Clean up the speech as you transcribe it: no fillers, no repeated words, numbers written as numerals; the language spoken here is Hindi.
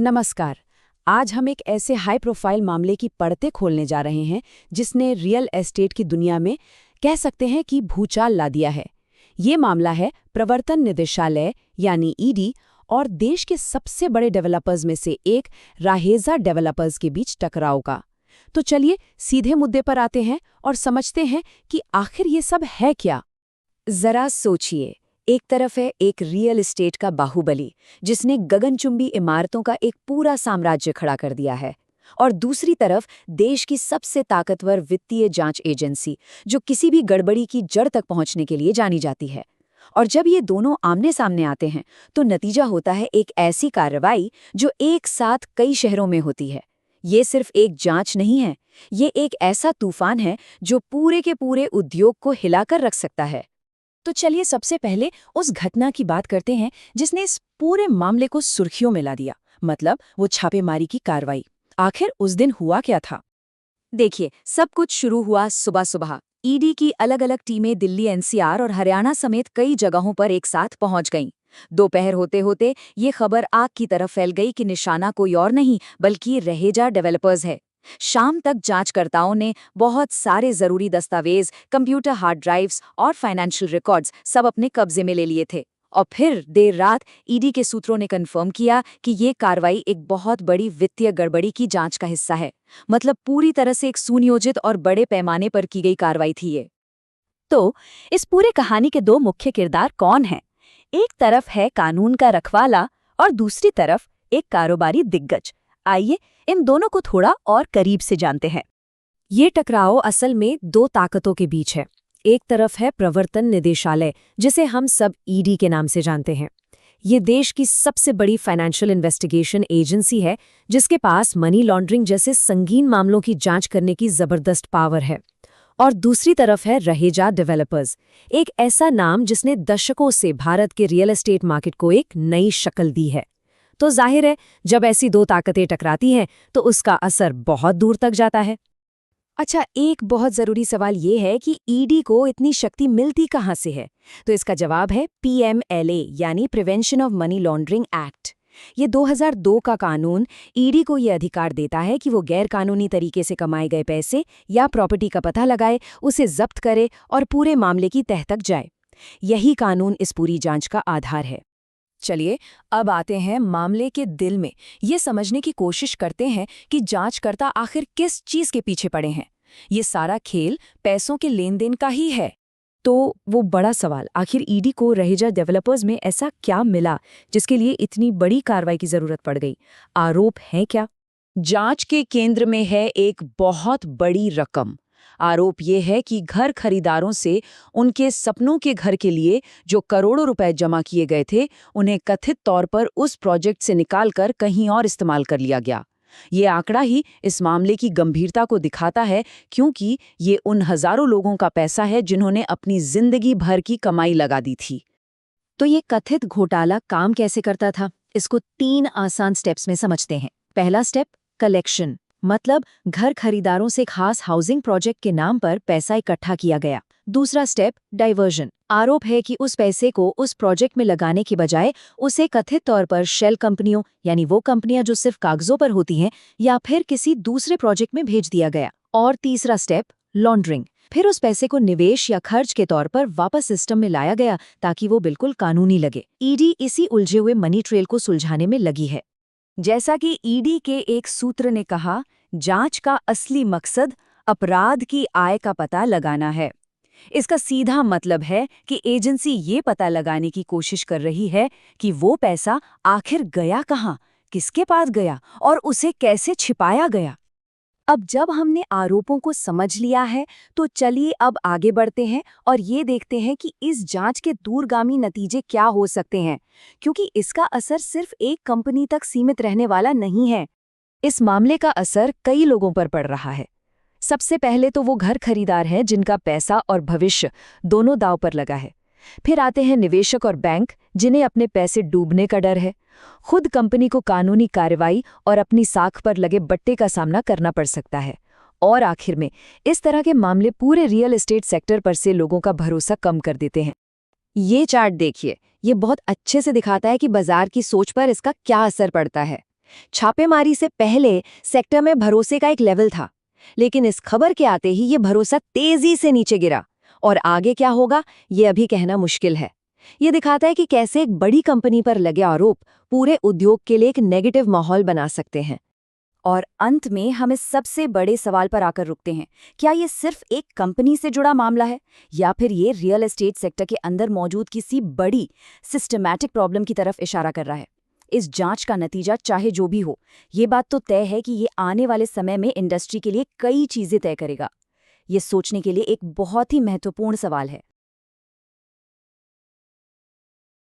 नमस्कार। आज हम एक ऐसे हाई प्रोफाइल मामले की परतें खोलने जा रहे हैं जिसने रियल एस्टेट की दुनिया में कह सकते हैं कि भूचाल ला दिया है। ये मामला है प्रवर्तन निदेशालय यानी ईडी और देश के सबसे बड़े डेवलपर्स में से एक राहेजा डेवलपर्स के बीच टकराव का। तो चलिए सीधे मुद्दे पर आते हैं और समझते हैं कि आखिर ये सब है क्या। जरा सोचिए, एक तरफ है एक रियल एस्टेट का बाहुबली जिसने गगनचुंबी इमारतों का एक पूरा साम्राज्य खड़ा कर दिया है, और दूसरी तरफ देश की सबसे ताकतवर वित्तीय जांच एजेंसी जो किसी भी गड़बड़ी की जड़ तक पहुंचने के लिए जानी जाती है। और जब ये दोनों आमने सामने आते हैं तो नतीजा होता है एक ऐसी कार्रवाई जो एक साथ कई शहरों में होती है। ये सिर्फ एक जांच नहीं है, ये एक ऐसा तूफान है जो पूरे के पूरे उद्योग को हिलाकर रख सकता है। तो चलिए सबसे पहले उस घटना की बात करते हैं जिसने इस पूरे मामले को सुर्खियों में ला दिया, मतलब वो छापेमारी की कार्रवाई। आखिर उस दिन हुआ क्या था? देखिए, सब कुछ शुरू हुआ सुबह सुबह। ईडी की अलग अलग टीमें दिल्ली, एनसीआर और हरियाणा समेत कई जगहों पर एक साथ पहुंच गईं। दोपहर होते होते ये खबर आग की तरफ फैल गई कि निशाना कोई और नहीं बल्कि रहेजा डेवलपर्स है। शाम तक जांचकर्ताओं ने बहुत सारे जरूरी दस्तावेज, कंप्यूटर हार्ड ड्राइव्स और फाइनेंशियल रिकॉर्ड्स सब अपने कब्जे में ले लिए थे। और फिर देर रात ईडी के सूत्रों ने कंफर्म किया कि ये कार्रवाई एक बहुत बड़ी वित्तीय गड़बड़ी की जांच का हिस्सा है। मतलब पूरी तरह से एक सुनियोजित और बड़े पैमाने पर की गई कार्रवाई थी ये। तो इस पूरे कहानी के दो मुख्य किरदार कौन हैं? एक तरफ है कानून का रखवाला और दूसरी तरफ एक कारोबारी दिग्गज। आइए इन दोनों को थोड़ा और करीब से जानते हैं। ये टकराव असल में दो ताकतों के बीच है। एक तरफ है प्रवर्तन निदेशालय, जिसे हम सब ईडी के नाम से जानते हैं। ये देश की सबसे बड़ी फाइनेंशियल इन्वेस्टिगेशन एजेंसी है जिसके पास मनी लॉन्ड्रिंग जैसे संगीन मामलों की जांच करने की जबरदस्त पावर है। और दूसरी तरफ है रहेजा डेवलपर्स, एक ऐसा नाम जिसने दशकों से भारत के रियल एस्टेट मार्केट को एक नई शक्ल दी है। तो जाहिर है जब ऐसी दो ताकतें टकराती हैं तो उसका असर बहुत दूर तक जाता है। अच्छा, एक बहुत जरूरी सवाल ये है कि ईडी को इतनी शक्ति मिलती कहाँ से है? तो इसका जवाब है पीएमएलए यानी prevention of money laundering act. ये 2002 का कानून ईडी को ये अधिकार देता है कि वो गैर कानूनी तरीके से कमाए गए पैसे या प्रॉपर्टी का पता लगाए, उसे जब्त करे और पूरे मामले की तह तक जाए। यही कानून इस पूरी जांच का आधार है। चलिए अब आते हैं मामले के दिल में। ये समझने की कोशिश करते हैं कि जांचकर्ता आखिर किस चीज के पीछे पड़े हैं। ये सारा खेल पैसों के लेन देन का ही है। तो वो बड़ा सवाल, आखिर ईडी को रहेजा डेवलपर्स में ऐसा क्या मिला जिसके लिए इतनी बड़ी कार्रवाई की जरूरत पड़ गई? आरोप है क्या? जांच के केंद्र में है एक बहुत बड़ी रकम। आरोप ये है कि घर खरीदारों से उनके सपनों के घर के लिए जो करोड़ों रुपए जमा किए गए थे, उन्हें कथित तौर पर उस प्रोजेक्ट से निकालकर कहीं और इस्तेमाल कर लिया गया। ये आंकड़ा ही इस मामले की गंभीरता को दिखाता है, क्योंकि ये उन हजारों लोगों का पैसा है जिन्होंने अपनी जिंदगी भर की कमाई लगा दी थी। तो ये कथित घोटाला काम कैसे करता था? इसको 3 आसान स्टेप्स में समझते हैं। पहला स्टेप, कलेक्शन, मतलब घर खरीदारों से खास हाउसिंग प्रोजेक्ट के नाम पर पैसा इकट्ठा किया गया। दूसरा स्टेप, डाइवर्जन। आरोप है कि उस पैसे को उस प्रोजेक्ट में लगाने की बजाय उसे कथित तौर पर शेल कंपनियों, यानी वो कंपनियां जो सिर्फ कागजों पर होती हैं, या फिर किसी दूसरे प्रोजेक्ट में भेज दिया गया। और तीसरा स्टेप, लॉन्ड्रिंग। फिर उस पैसे को निवेश या खर्च के तौर पर वापस सिस्टम में लाया गया ताकि वो बिल्कुल कानूनी लगे। ईडी इसी उलझे हुए मनी ट्रेल को सुलझाने में लगी है। जैसा कि ईडी के एक सूत्र ने कहा, जांच का असली मकसद अपराध की आय का पता लगाना है। इसका सीधा मतलब है कि एजेंसी ये पता लगाने की कोशिश कर रही है कि वो पैसा आखिर गया कहाँ, किसके पास गया और उसे कैसे छिपाया गया। अब जब हमने आरोपों को समझ लिया है तो चलिए अब आगे बढ़ते हैं और ये देखते हैं कि इस जांच के दूरगामी नतीजे क्या हो सकते हैं, क्योंकि इसका असर सिर्फ एक कंपनी तक सीमित रहने वाला नहीं है। इस मामले का असर कई लोगों पर पड़ रहा है। सबसे पहले तो वो घर खरीदार हैं जिनका पैसा और भविष्य दोनों दांव पर लगा है। फिर आते हैं निवेशक और बैंक, जिन्हें अपने पैसे डूबने का डर है। खुद कंपनी को कानूनी कार्रवाई और अपनी साख पर लगे बट्टे का सामना करना पड़ सकता है। और आखिर में इस तरह के मामले पूरे रियल एस्टेट सेक्टर पर से लोगों का भरोसा कम कर देते हैं। ये चार्ट देखिए, ये बहुत अच्छे से दिखाता है कि बाजार की सोच पर इसका क्या असर पड़ता है। छापेमारी से पहले सेक्टर में भरोसे का एक लेवल था, लेकिन इस खबर के आते ही ये भरोसा तेजी से नीचे गिरा और आगे क्या होगा ये अभी कहना मुश्किल है। ये दिखाता है कि कैसे एक बड़ी कंपनी पर लगे आरोप पूरे उद्योग के लिए एक नेगेटिव माहौल बना सकते हैं। और अंत में हम इस सबसे बड़े सवाल पर आकर रुकते हैं, क्या ये सिर्फ एक कंपनी से जुड़ा मामला है या फिर ये रियल एस्टेट सेक्टर के अंदर मौजूद किसी बड़ी सिस्टमैटिक प्रॉब्लम की तरफ इशारा कर रहा है। इस जांच का नतीजा चाहे जो भी हो, ये बात तो तय है कि ये आने वाले समय में इंडस्ट्री के लिए कई चीजें तय करेगा। ये सोचने के लिए एक बहुत ही महत्वपूर्ण सवाल है।